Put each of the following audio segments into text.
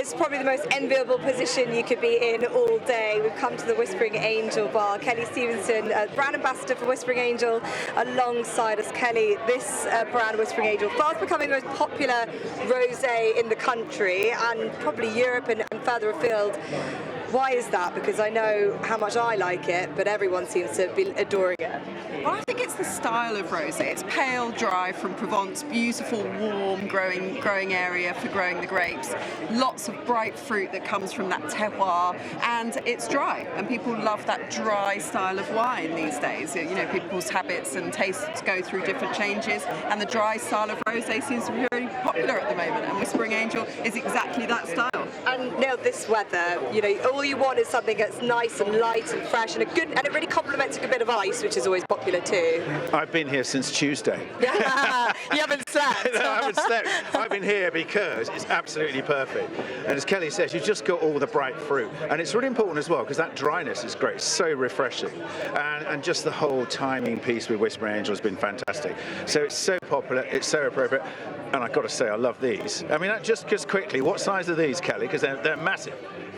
is probably the most enviable position you could be in all day. We've come to the Whispering Angel bar. Kelly Stevenson, brand ambassador for Whispering Angel, alongside us. Kelly, this brand, Whispering Angel, fast becoming the most popular rosé in the country and probably Europe and further afield. Why is that? Because I know how much I like it, but everyone seems to be adoring it. Well, I think it's the style of rosé. It's pale, dry from Provence, beautiful, warm, growing area for growing the grapes. Lots of bright fruit that comes from that terroir, and it's dry. And people love that dry style of wine these days. You know, people's habits and tastes go through different changes, and the dry style of rosé seems to be very popular at the moment. And Whispering Angel is exactly that style. And now this weather, you know, all you want is something that's nice and light and fresh and it really complements a good bit of ice, which is always popular too. I've been here since Tuesday. You haven't slept. No, I haven't slept. I've been here because it's absolutely perfect. And as Kelly says, you've just got all the bright fruit. And it's really important as well because that dryness is great. It's so refreshing. And just the whole timing piece with Whispering Angel has been fantastic. So it's so popular, it's so appropriate. And I've got to say, I love these. I mean, just quickly, what size are these, Kelly? Because they're massive.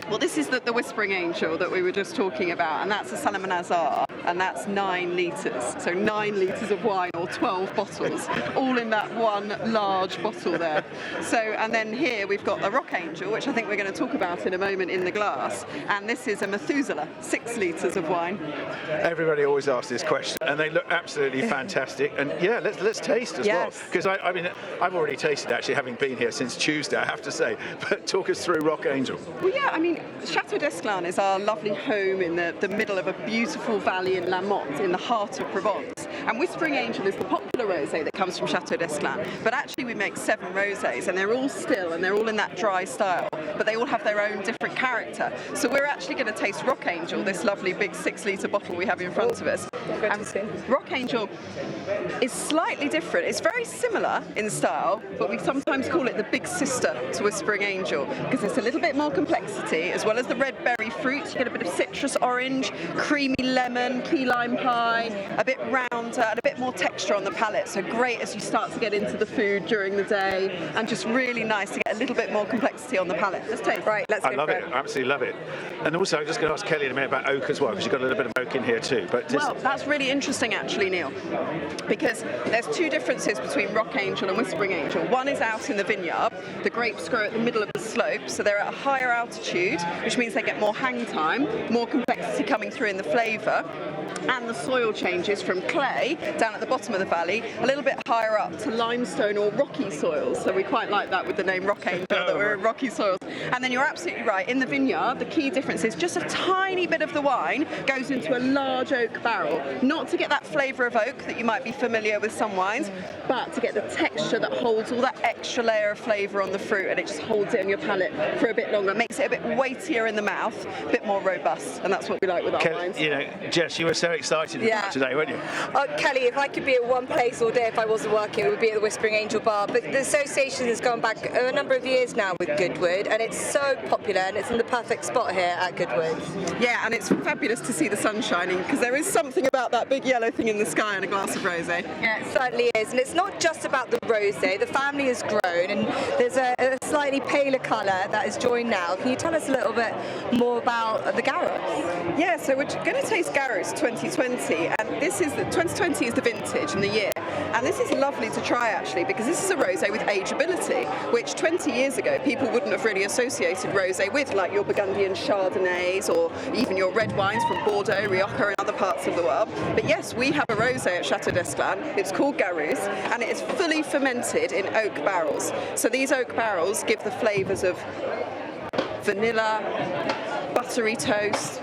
Well, this is the Whispering Angel that we were just talking about, and that's a Salomon Azar, and that's 9 litres. So 9 litres of wine, or 12 bottles, all in that one large bottle there. So, and then here we've got a Rock Angel, which I think we're going to talk about in a moment in the glass, and this is a Methuselah, 6 litres of wine. Everybody always asks this question, and they look absolutely fantastic. And yeah, let's taste as well, because I mean, I've already tasted actually, having been here since Tuesday, I have to say. But talk us through Rock Angel. Well, yeah, I mean, Chateau d'Esclans is our lovely home in the middle of a beautiful valley in La Motte, in the heart of Provence. And Whispering Angel is the popular rosé that comes from Chateau d'Esclans. But actually we make 7 rosés, and they're all still, and they're all in that dry style, but they all have their own different character. So we're actually going to taste Rock Angel, this lovely big 6-litre bottle we have in front of us. And Rock Angel is slightly different. It's very similar in style, but we sometimes call it the big sister to Whispering Angel, because it's a little bit more complexity, as well as the red berry fruit. You get a bit of citrus orange, creamy lemon, key lime pie, a bit rounder and a bit more texture on the palate. So great as you start to get into the food during the day, and just really nice to get a little bit more complexity on the palate. Let's taste. Right, let's go. I love it. I absolutely love it. And also, I'm just going to ask Kelly in a minute about oak as well, because you've got a little bit of oak in here too. But well, that's really interesting actually, Neil, because there's 2 differences between Rock Angel and Whispering Angel. One is out in the vineyard. The grapes grow at the middle of the slope, so they're at a higher altitude, which means they get more hang time, more complexity coming through in the flavour, and the soil changes from clay down at the bottom of the valley a little bit higher up to limestone or rocky soils. So we quite like that with the name Rock Angel, that we're in rocky soils. And then you're absolutely right, in the vineyard the key difference is just a tiny bit of the wine goes into a large oak barrel, not to get that flavour of oak that you might be familiar with some wines, but to get the texture that holds all that extra layer of flavour on the fruit, and it just holds it on your palate for a bit longer, makes it a bit weightier in the mouth, a bit more robust, and that's what we like with our wines. You know, Jess, you were so excited about today, weren't you? Kelly, if I could be at one place all day if I wasn't working, it would be at the Whispering Angel bar. But the association has gone back a number of years now with Goodwood, and it's so popular, and it's in the perfect spot here at Goodwood. Yeah, and it's fabulous to see the sun shining, because there is something about that big yellow thing in the sky and a glass of rosé. Yeah, it certainly is. And it's not just about the rosé. The family has grown, and there's a slightly paler colour that has joined now. Can you tell us a little bit more about the Garros? Yeah, so we're going to taste Garros 2020, and this is 2020 is the vintage and the year. And this is lovely to try actually, because this is a rosé with ageability, which 20 years ago people wouldn't have really associated rosé with, like your Burgundian Chardonnays or even your red wines from Bordeaux, Rioja and other parts of the world. But yes, we have a rosé at Chateau d'Esclans. It's called Garros, and it is fully fermented in oak barrels. So these oak barrels give the flavours of vanilla, buttery toast.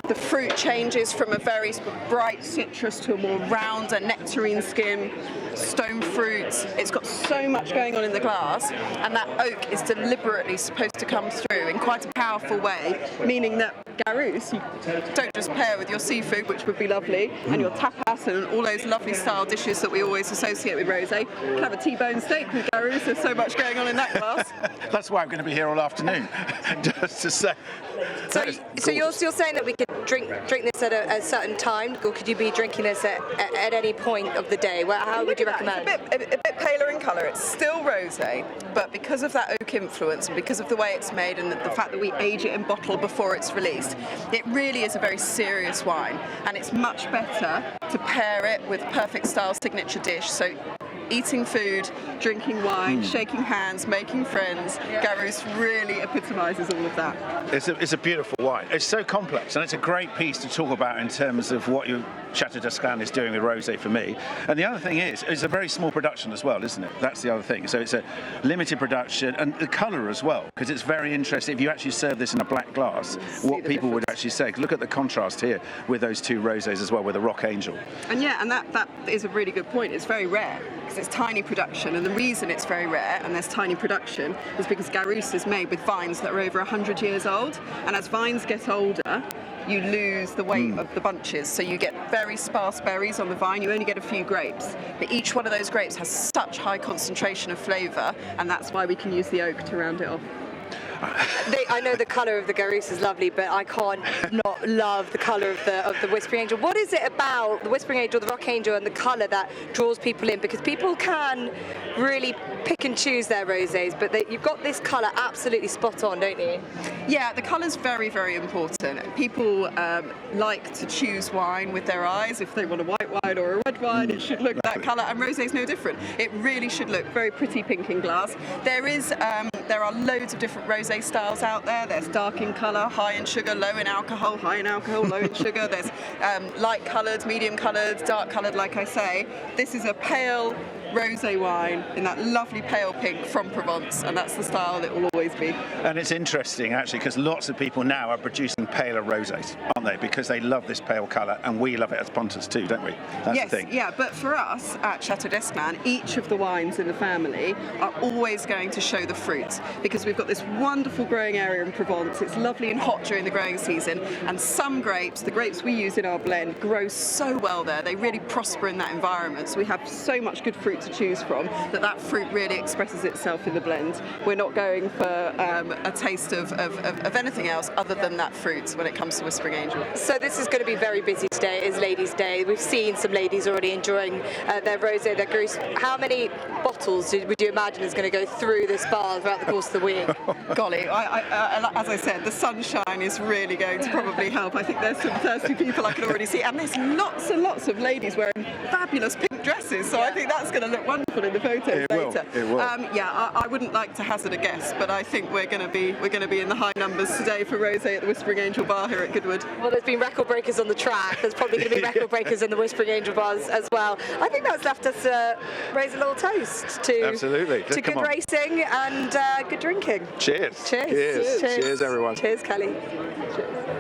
The fruit changes from a very bright citrus to a more rounder nectarine skin, stone fruits. It's got so much going on in the glass, and that oak is deliberately supposed to come through in quite a powerful way, meaning that Garros, you don't just pair with your seafood, which would be lovely, and your tapas and all those lovely style dishes that we always associate with rosé. You can have a T-bone steak with Garros. There's so much going on in that glass. That's why I'm going to be here all afternoon, just to say. So you're saying that we could drink this at a certain time, or could you be drinking this at any point of the day? How would you recommend? It's a bit paler in colour. It's still rosé, but because of that oak influence and because of the way it's made and the fact that we age it in bottle before it's released, it really is a very serious wine, and it's much better to pair it with perfect style signature dish. So eating food, drinking wine, shaking hands, making friends. Garous really epitomises all of that. It's a beautiful wine. It's so complex, and it's a great piece to talk about in terms of what your Chateau d'Esclans is doing with rosé for me. And the other thing is, it's a very small production as well, isn't it? That's the other thing. So it's a limited production, and the colour as well, because it's very interesting. If you actually serve this in a black glass, what people would actually say. Look at the contrast here with those two rosés as well, with the Rock Angel. And that is a really good point. It's very rare because it's tiny production, and the reason it's very rare and there's tiny production is because Garous is made with vines that are over 100 years old, and as vines get older, you lose the weight of the bunches, so you get very sparse berries on the vine. You only get a few grapes, but each one of those grapes has such high concentration of flavour, and that's why we can use the oak to round it off. I know the colour of the Garous is lovely, but I can't not love the colour of the Whispering Angel. What is it about the Whispering Angel, the Rock Angel, and the colour that draws people in? Because people can really pick and choose their rosés, but you've got this colour absolutely spot on, don't you? Yeah, the colour's very, very important. People like to choose wine with their eyes. If they want a white wine or a red wine, it should look that colour, and rosé's no different. It really should look very pretty pink in glass. There are loads of different rosé styles out there. There's dark in colour, high in sugar, low in alcohol, high in alcohol, low in sugar. There's light coloured, medium coloured, dark coloured, like I say. This is a pale rosé wine in that lovely pale pink from Provence, and that's the style that will always be. And it's interesting actually, because lots of people now are producing paler rosés, aren't they? Because they love this pale colour, and we love it as punters too, don't we? That's yes, the thing. yeah, but for us at Chateau d'Esclans, each of the wines in the family are always going to show the fruit, because we've got this wonderful growing area in Provence. It's lovely and hot during the growing season, and some grapes, the grapes we use in our blend, grow so well there. They really prosper in that environment, so we have so much good fruit to choose from that fruit really expresses itself in the blend. We're not going for a taste of anything else other than that fruit when it comes to Whispering Angel. So this is going to be very busy today. It is Ladies' Day. We've seen some ladies already enjoying their rosé, their Garous. How many bottles would you imagine is going to go through this bar throughout the course of the week? Golly, as I said, the sunshine is really going to probably help. I think there's some thirsty people I can already see, and there's lots and lots of ladies wearing fabulous pink dresses, so I think that's going to look wonderful in the photos later. It will. I wouldn't like to hazard a guess, but I think we're going to be in the high numbers today for rosé at the Whispering Angel bar here at Goodwood. Well, there's been record breakers on the track. There's probably going to be record breakers in the Whispering Angel bars as well. I think that's left us raise a little toast to good racing and good drinking. Cheers. Cheers. Cheers, everyone. Cheers, Kelly. Cheers.